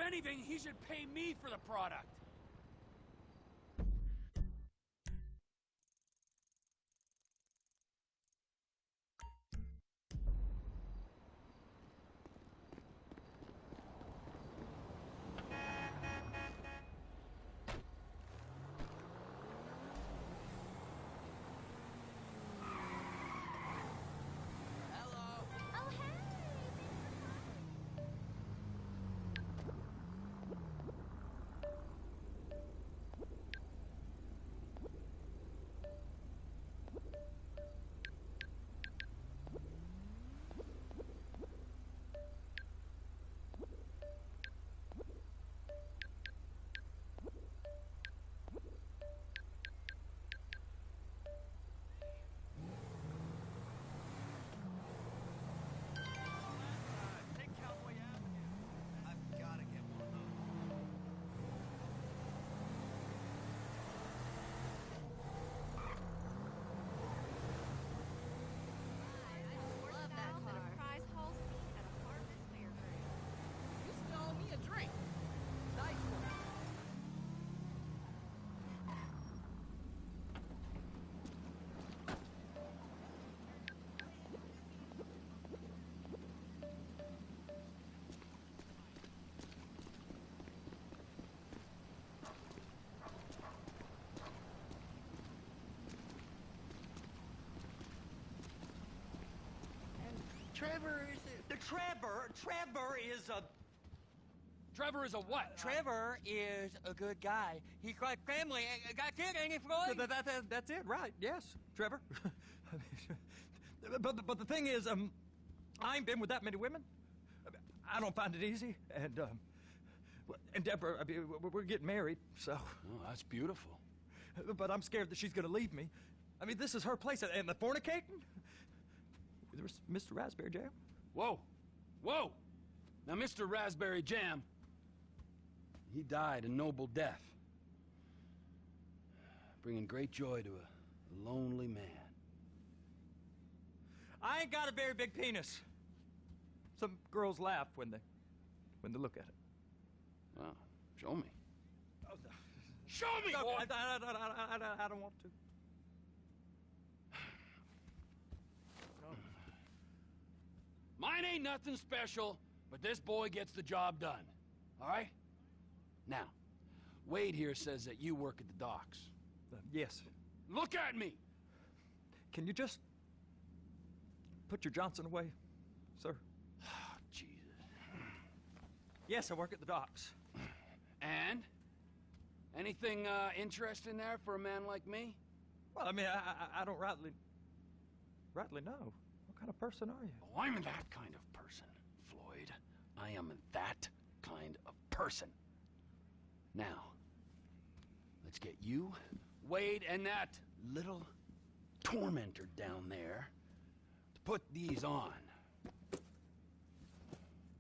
anything, he should pay me for the product. Trevor is a... Trevor is a what? Trevor is a good guy. He's like family. That's it, ain't it, Floyd? That's it, right, yes, Trevor. but the thing is, I ain't been with that many women. I don't find it easy, and Deborah, I mean, we're getting married, so... Oh, that's beautiful. But I'm scared that she's gonna leave me. I mean, this is her place, and the fornicating? There's Mr. Raspberry Jam. Whoa! Whoa! Now, Mr. Raspberry Jam, he died a noble death, bringing great joy to a lonely man. I ain't got a very big penis. Some girls laugh when they look at it. Well, show me. Oh, no. Show me, No, boy! I don't want to. Mine ain't nothing special, but this boy gets the job done. All right? Now, Wade here says that you work at the docks. Yes. Look at me! Can you just put your Johnson away, sir? Oh, Jesus. Yes, I work at the docks. And? Anything interesting there for a man like me? Well, I mean, I don't rightly know. What kind of person are you? Oh, I'm that kind of person, Floyd. I am that kind of person. Now, let's get you, Wade, and that little tormentor down there to put these on.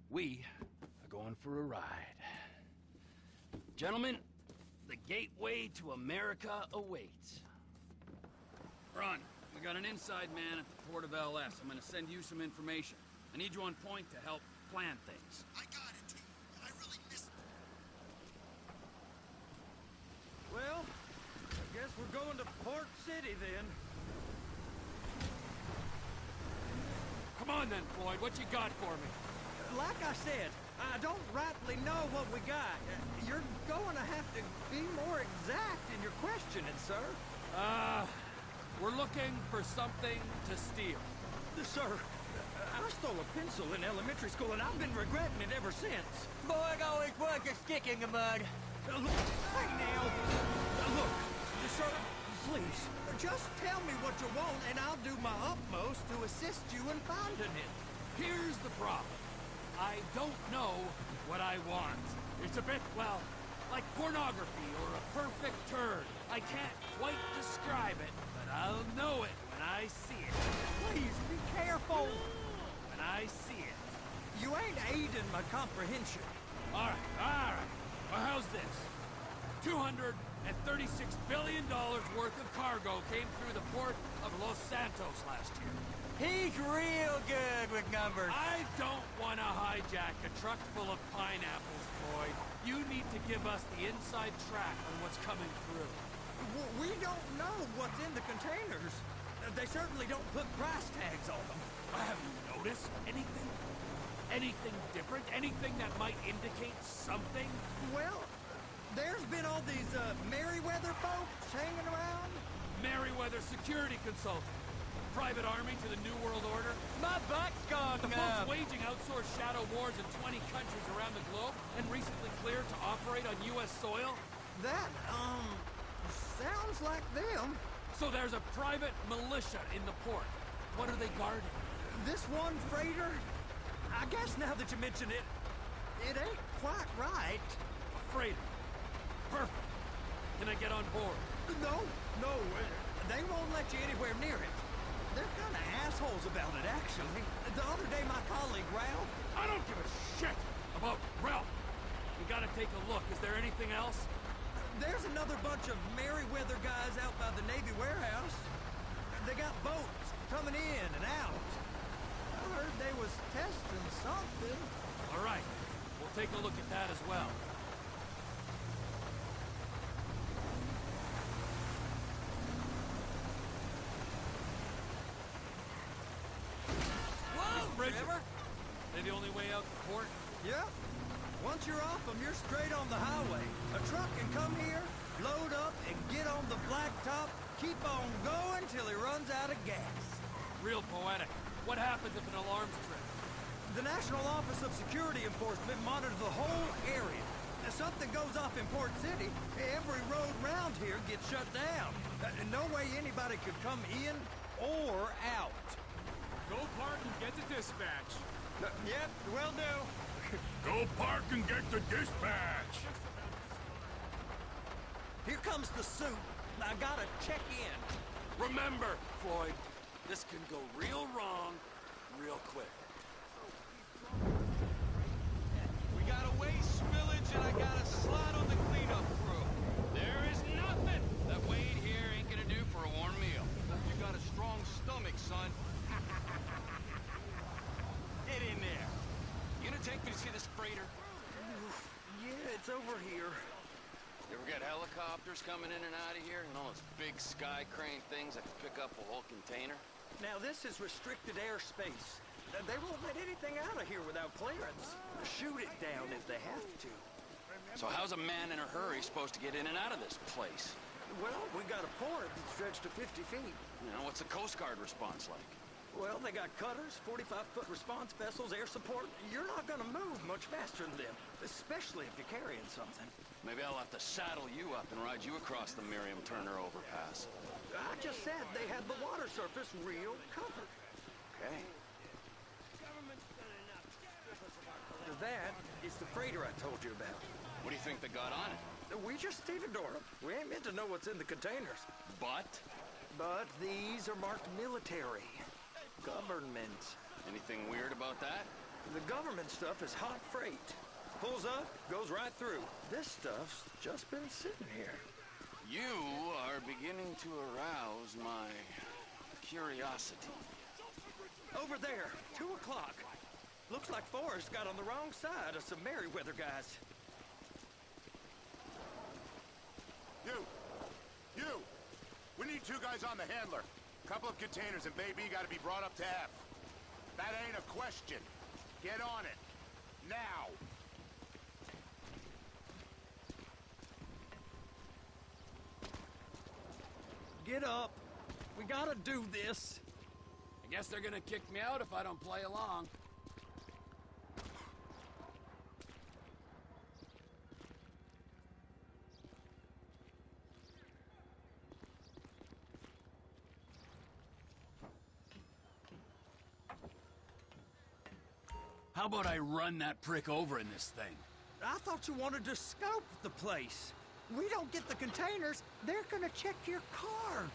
We are going for a ride. Gentlemen, the gateway to America awaits. Run. We got an inside man at the Port of LS. I'm gonna send you some information. I need you on point to help plan things. I got it, T. I really missed it. Well, I guess we're going to Port City then. Come on then, Floyd. What you got for me? Like I said, I don't rightly know what we got. You're going to have to be more exact in your questioning, sir. We're looking for something to steal. Sir, I stole a pencil in elementary school, and I've been regretting it ever since. Boy, always worth a stick in the mud. Look, hey now. Look, sir, please, just tell me what you want, and I'll do my utmost to assist you in finding it. Here's the problem. I don't know what I want. It's a bit, well, like pornography or a perfect turd. I can't quite describe it, but I'll know it when I see it. Please, be careful. When I see it. You ain't aiding my comprehension. All right. Well, how's this? $236 billion worth of cargo came through the Port of Los Santos last year. He's real good with numbers. I don't want to hijack a truck full of pineapples, Floyd. You need to give us the inside track on what's coming through. We don't know what's in the containers. They certainly don't put price tags on them. Have you noticed anything? Anything different? Anything that might indicate something? Well, there's been all these Merryweather folks hanging around. Merryweather security consultant. Private army to the New World Order. My butt's gone. The folks waging outsourced shadow wars in 20 countries around the globe and recently cleared to operate on U.S. soil. That, sounds like them. So there's a private militia in the port. What are they guarding? This one freighter, I guess now that you mention it, it ain't quite right. Freighter. Perfect. Can I get on board? No, they won't let you anywhere near it. They're kind of assholes about it, actually. The other day, my colleague, Ralph... I don't give a shit about Ralph. We gotta take a look. Is there anything else? There's another bunch of Merryweather guys out by the Navy warehouse. They got boats coming in and out. I heard they was testing something. All right. We'll take a look at that as well. Trevor? They the only way out the port? Yep. Once you're off them, you're straight on the highway. A truck can come here, load up, and get on the blacktop, keep on going till he runs out of gas. Real poetic. What happens if an alarm's tripped? The National Office of Security Enforcement monitors the whole area. If something goes off in Port City, every road round here gets shut down. No way anybody could come in or out. Go park and get the dispatch. Yep, will do. Go park and get the dispatch. Here comes the suit. I gotta check in. Remember, Floyd, this can go real wrong real quick. We got a waste spillage and I got a slot on the cleanup crew. There is nothing that Wade here ain't gonna do for a warm meal. Hope you got a strong stomach, son. Get in there. You gonna take me to see this freighter? Yeah, it's over here. You ever got helicopters coming in and out of here? And all those big sky crane things that can pick up a whole container? Now, this is restricted airspace. They won't let anything out of here without clearance. Shoot it down if they have to. So how's a man in a hurry supposed to get in and out of this place? Well, we got a port that stretched to 50 feet. You know, what's the Coast Guard response like? Well, they got cutters, 45-foot response vessels, air support. You're not gonna move much faster than them, especially if you're carrying something. Maybe I'll have to saddle you up and ride you across the Miriam Turner overpass. I just said they had the water surface real covered. Okay. That is the freighter I told you about. What do you think they got on it? We just stevedore them. We ain't meant to know what's in the containers. But? But these are marked military. Government. Anything weird about that? The government stuff is hot freight. Pulls up, goes right through. This stuff's just been sitting here. You are beginning to arouse my curiosity. Over there, 2 o'clock. Looks like Forrest got on the wrong side of some Merryweather guys. You! We need 2 guys on the handler. Couple of containers and Bay B gotta be brought up to F. That ain't a question. Get on it. Now! Get up. We gotta do this. I guess they're gonna kick me out if I don't play along. How about I run that prick over in this thing? I thought you wanted to scope the place. We don't get the containers, they're gonna check your card.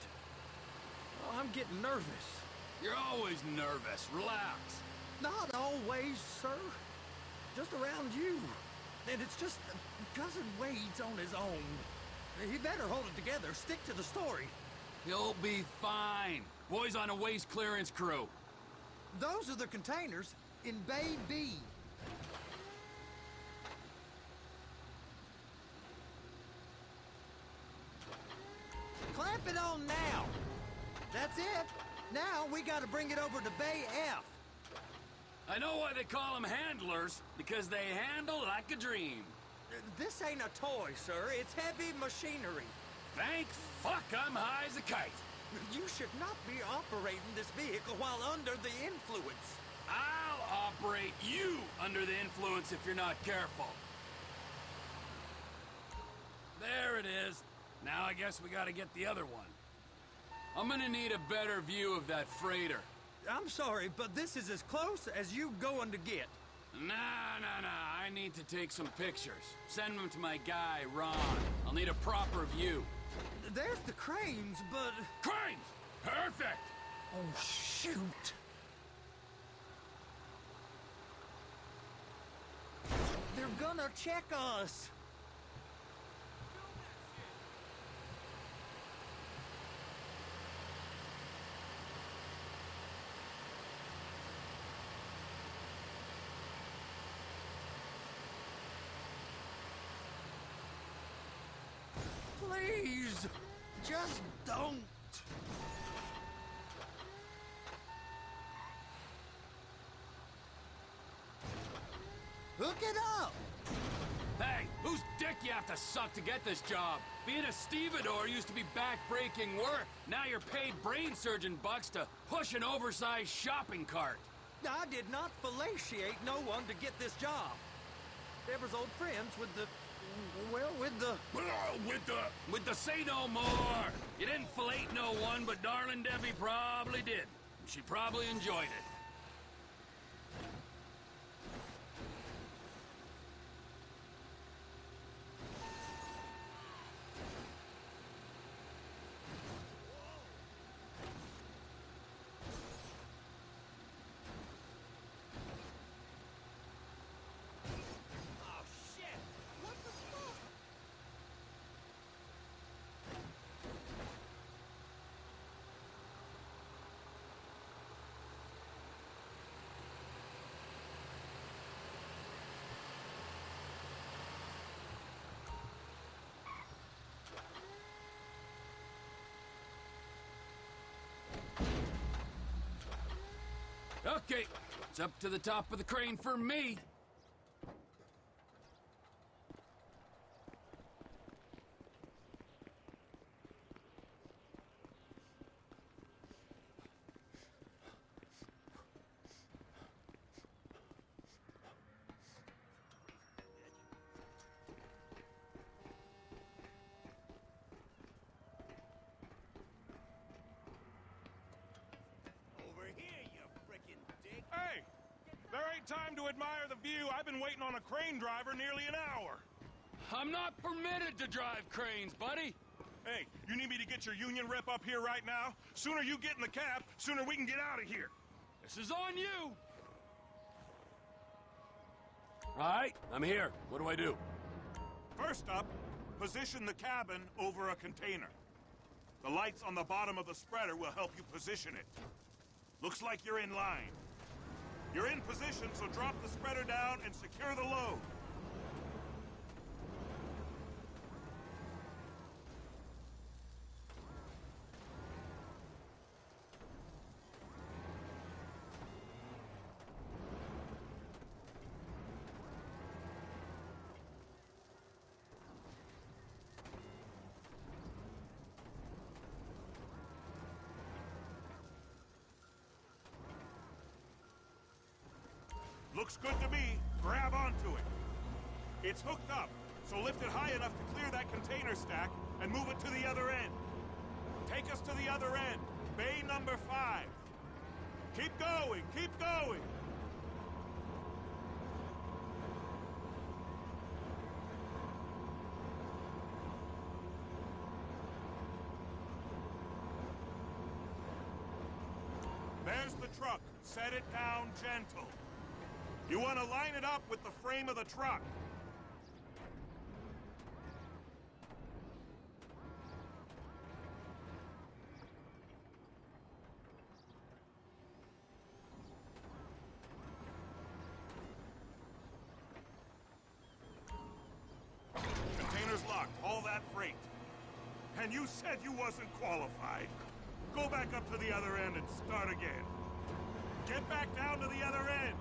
Oh, I'm getting nervous. You're always nervous. Relax. Not always, sir. Just around you. And it's just Cousin Wade's on his own. He better hold it together. Stick to the story. He'll be fine. Boys on a waste clearance crew. Those are the containers in Bay B. on now. That's it. Now we gotta bring it over to Bay F. I know why they call them handlers, because they handle like a dream. This ain't a toy, sir. It's heavy machinery. Thank fuck I'm high as a kite. You should not be operating this vehicle while under the influence. I'll operate you under the influence if you're not careful. There it is. Now I guess we gotta get the other one. I'm gonna need a better view of that freighter. I'm sorry, but this is as close as you going to get. Nah. I need to take some pictures. Send them to my guy, Ron. I'll need a proper view. There's the cranes, but... Crane! Perfect! Oh, shoot. They're gonna check us. Please, just don't. Hook it up. Hey, whose dick you have to suck to get this job? Being a stevedore used to be back-breaking work. Now you're paid brain surgeon bucks to push an oversized shopping cart. I did not fellatiate no one to get this job. Trevor's old friends with the... well, with the... With the say no more. You didn't fillet no one, but darling Debbie probably did. She probably enjoyed it. Okay, it's up to the top of the crane for me. Hey! There ain't time to admire the view. I've been waiting on a crane driver nearly an hour. I'm not permitted to drive cranes, buddy. Hey, you need me to get your union rep up here right now? Sooner you get in the cab, sooner we can get out of here. This is on you. All right, I'm here. What do I do? First up, position the cabin over a container. The lights on the bottom of the spreader will help you position it. Looks like you're in line. You're in position, so drop the spreader down and secure the load. Looks good to me. Grab onto it. It's hooked up, so lift it high enough to clear that container stack and move it to the other end. Take us to the other end, bay number 5. Keep going, keep going. There's the truck. Set it down gentle. You want to line it up with the frame of the truck. Container's locked. Haul that freight. And you said you wasn't qualified. Go back up to the other end and start again. Get back down to the other end.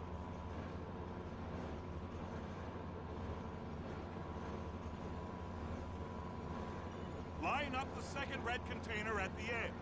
Line up the second red container at the end.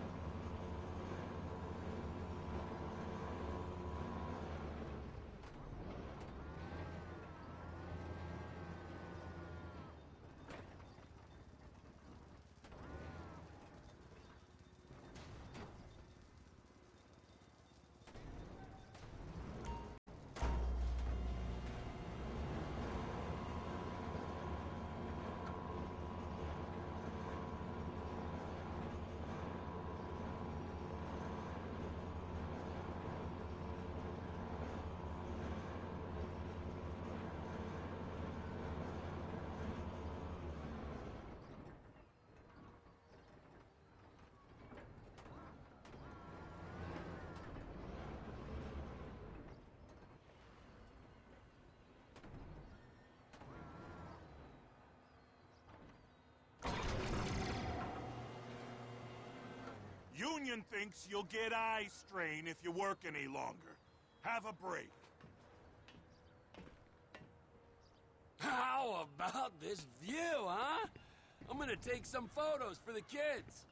Union thinks you'll get eye strain if you work any longer. Have a break. How about this view, huh? I'm gonna take some photos for the kids.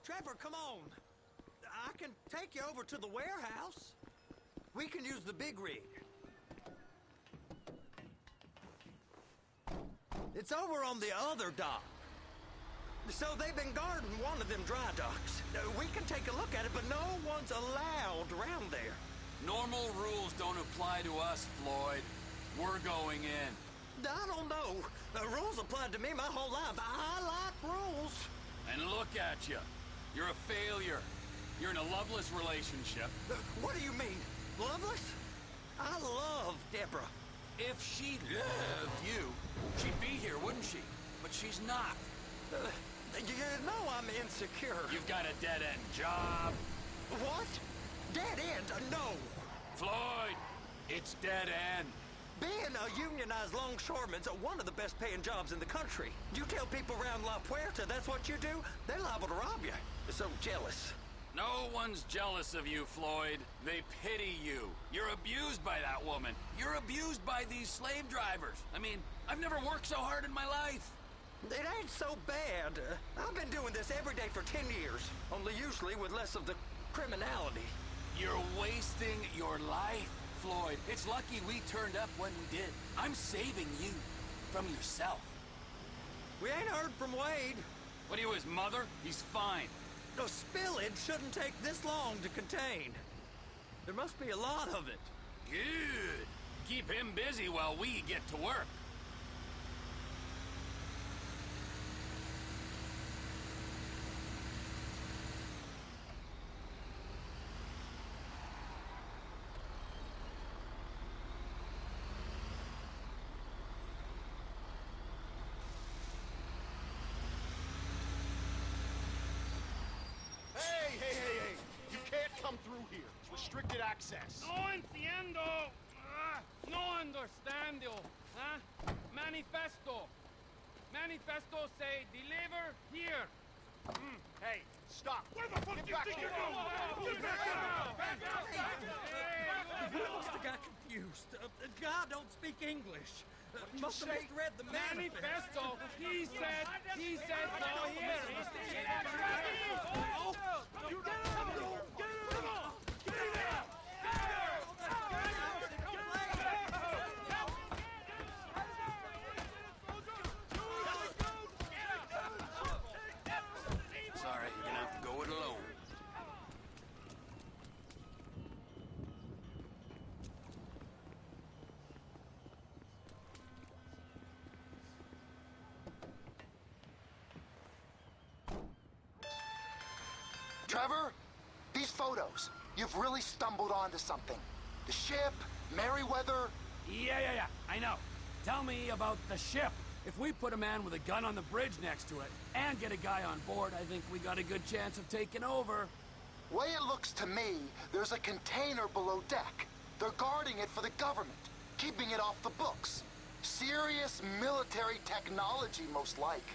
Trevor, come on. I can take you over to the warehouse. We can use the big rig. It's over on the other dock. So they've been guarding one of them dry docks. We can take a look at it, but no one's allowed around there. Normal rules don't apply to us, Floyd. We're going in. I don't know. Rules applied to me my whole life. I like rules. And look at you. You're a failure. You're in a loveless relationship. What do you mean? Loveless? I love Deborah. If she loved you, she'd be here, wouldn't she? But she's not. You know I'm insecure. You've got a dead-end job. What? Dead end? No. Floyd, it's dead end. Being a unionized longshoreman's one of the best paying jobs in the country. You tell people around La Puerta that's what you do, they're liable to rob you. They're so jealous. No one's jealous of you, Floyd. They pity you. You're abused by that woman. You're abused by these slave drivers. I mean, I've never worked so hard in my life. It ain't so bad. I've been doing this every day for 10 years, only usually with less of the criminality. You're wasting your life, Floyd. It's lucky we turned up when we did. I'm saving you from yourself. We ain't heard from Wade. What are you, his mother? He's fine. No, spillage shouldn't take this long to contain. There must be a lot of it. Good. Keep him busy while we get to work. here. It's restricted access. No entiendo. No understando. Huh? Manifesto. Manifesto say deliver here. Hey, stop. Where the fuck Get do you back think here. you're going? Get back here! We must have got confused. God don't speak English. Must have say? misread the manifest. Manifesto. He said no here. Sorry, you're gonna have to go it alone. Trevor, these photos. You've really stumbled onto something. The ship, Merryweather. Yeah. I know. Tell me about the ship. If we put a man with a gun on the bridge next to it and get a guy on board, I think we got a good chance of taking over. Way it looks to me, there's a container below deck. They're guarding it for the government, keeping it off the books. Serious military technology, most like.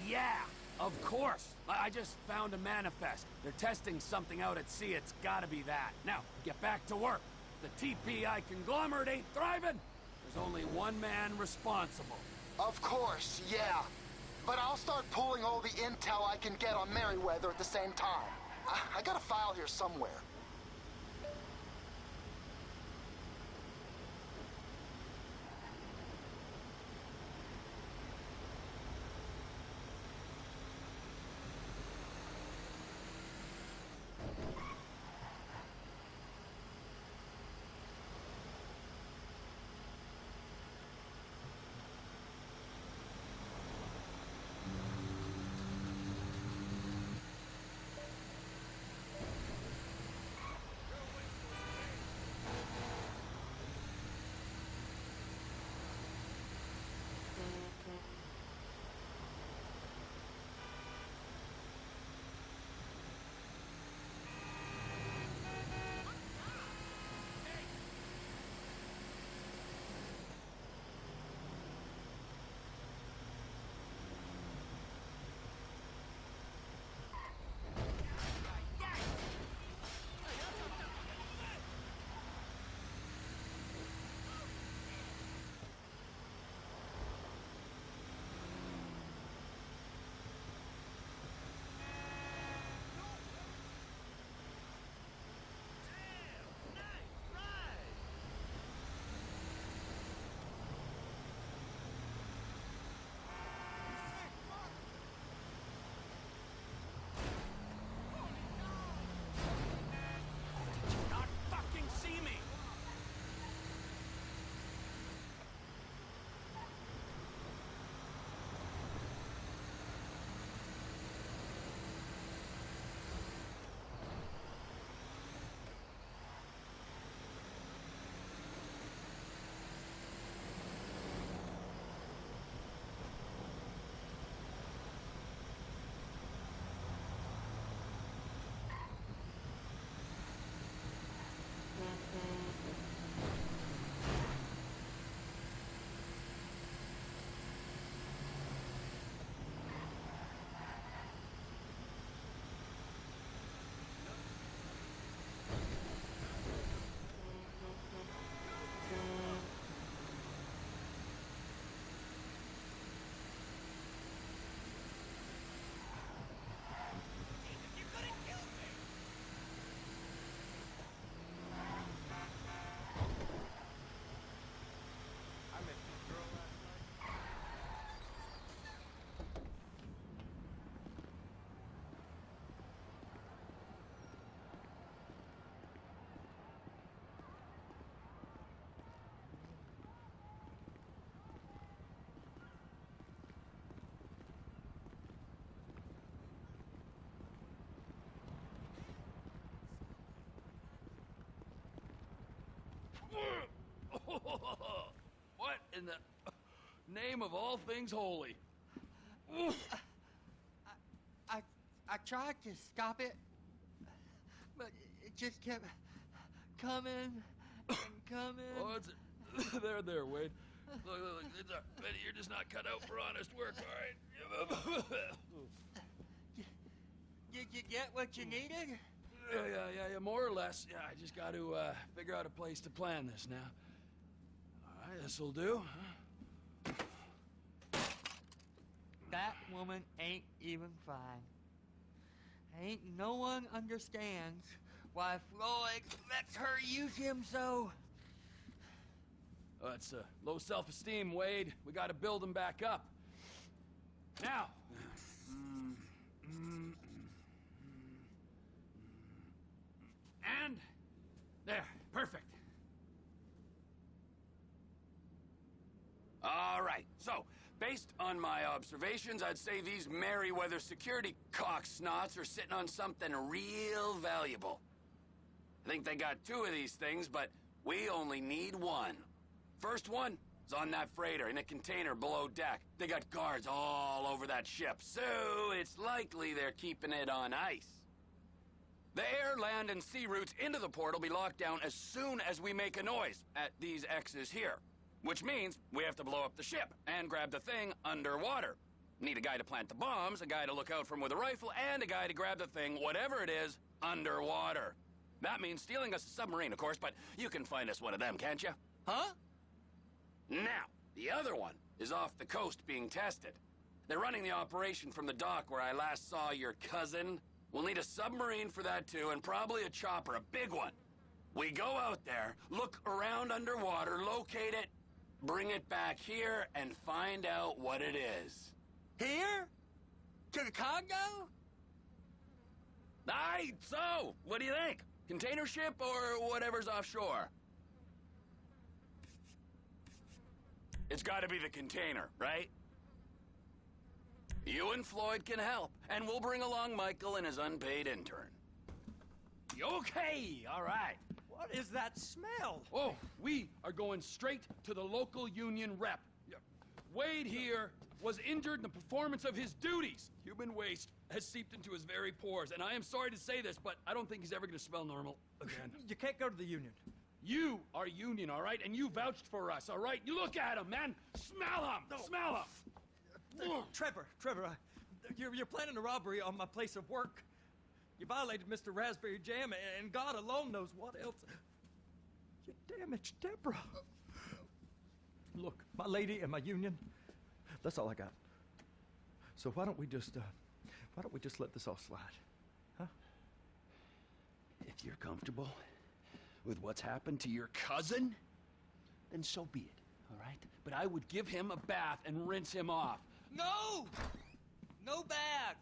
Yeah, of course. I just found a manifest. They're testing something out at sea. It's gotta be that. Now, get back to work. The TPI conglomerate ain't thriving. There's only one man responsible. Of course, yeah. But I'll start pulling all the intel I can get on Merryweather at the same time. I got a file here somewhere. What in the name of all things holy? I tried to stop it, but it just kept coming and coming. Oh, it's there, Wade. Look, it's you're just not cut out for honest work, all right? Did you get what you needed? Yeah, more or less. Yeah, I just got to figure out a place to plan this now. All right, this'll do. That woman ain't even fine. Ain't no one understands why Floyd lets her use him so. It's low self-esteem, Wade. We got to build him back up. Now. And there, perfect. All right, so based on my observations, I'd say these Merryweather security cocksnots are sitting on something real valuable. I think they got 2 of these things, but we only need 1. First one is on that freighter in a container below deck. They got guards all over that ship, so it's likely they're keeping it on ice. The air, land, and sea routes into the port will be locked down as soon as we make a noise at these X's here. Which means we have to blow up the ship and grab the thing underwater. Need a guy to plant the bombs, a guy to look out for him with a rifle, and a guy to grab the thing, whatever it is, underwater. That means stealing us a submarine, of course, but you can find us one of them, can't you? Huh? Now, the other one is off the coast being tested. They're running the operation from the dock where I last saw your cousin. We'll need a submarine for that too, and probably a chopper, a big one. We go out there, look around underwater, locate it, bring it back here, and find out what it is. Here? To the Congo? Aye, so, what do you think? Container ship or whatever's offshore? It's gotta be the container, right? You and Floyd can help, and we'll bring along Michael and his unpaid intern. Okay, all right. What is that smell? Oh, we are going straight to the local union rep. Wade here was injured in the performance of his duties. Human waste has seeped into his very pores, and I am sorry to say this, but I don't think he's ever going to smell normal again. You can't go to the union. You are union, all right? And you vouched for us, all right? You look at him, man. Smell him. No. Smell him. Trevor, you're planning a robbery on my place of work. You violated Mr. Raspberry Jam, and God alone knows what else. You damaged Deborah. Look, my lady and my union, that's all I got. So why don't we just let this all slide, huh? If you're comfortable with what's happened to your cousin, then so be it, all right? But I would give him a bath and rinse him off. No! No bags!